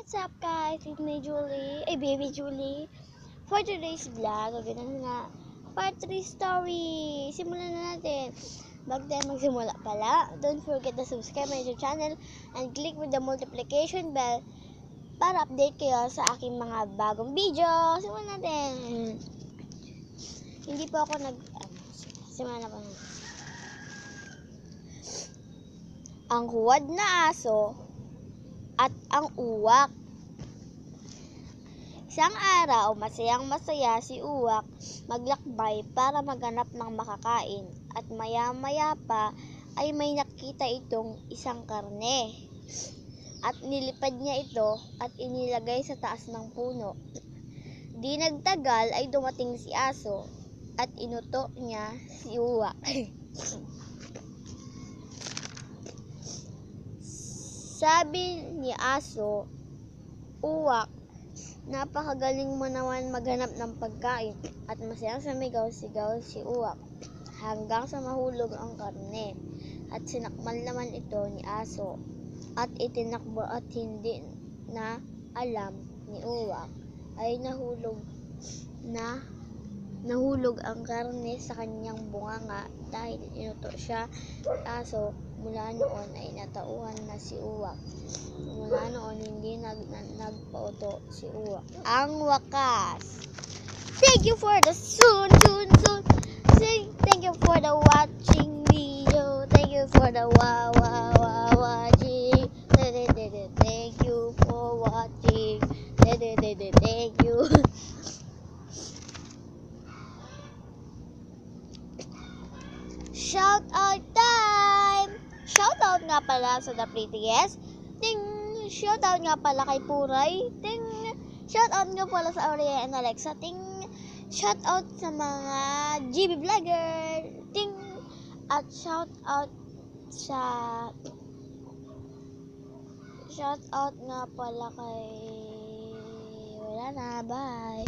What's up guys? It's me Julie, baby Julie. For today's vlog, gagawin na part 3 story. Simulan na natin. Bago tayo magsimula pala, don't forget to subscribe my YouTube channel and click with the multiplication bell para update kayo sa aking mga bagong video. Simulan natin. Hindi po ako simulan na po. Ang huwad na aso at ang uwak. Isang araw, masayang-masaya si Uwak maglakbay para maghanap ng makakain at maya-maya pa ay may nakita itong isang karne. At nilipad niya ito at inilagay sa taas ng puno. Di nagtagal ay dumating si Aso at inuto niya si Uwak. Sabi ni Aso, "Uwak, napakagaling mo naman maghanap ng pagkain." At masayang sumigaw-sigaw si Uwak hanggang sa mahulog ang karne. At sinakmal naman ito ni Aso at itinakbo at hindi na alam ni Uwak ay nahulog ang karne sa kanyang bunganga dahil inuto siya ni Aso. Mula noon ay natauhan na si Uwak. Mula noon hindi nagpauto si Uwak. Ang wakas. Thank you for the soon. Thank you for the watching video. Thank you for the watching. Thank you for watching. Thank you. Shout out time! Shout out nga pala sa The Prettiest. Ting! Shout out nga pala kay Puray. Ting! Shout out nga pala sa Aurea and Alexa. Ting! Shout out sa mga GB vlogger. Ting! At shout out nga pala kay wala na, bye.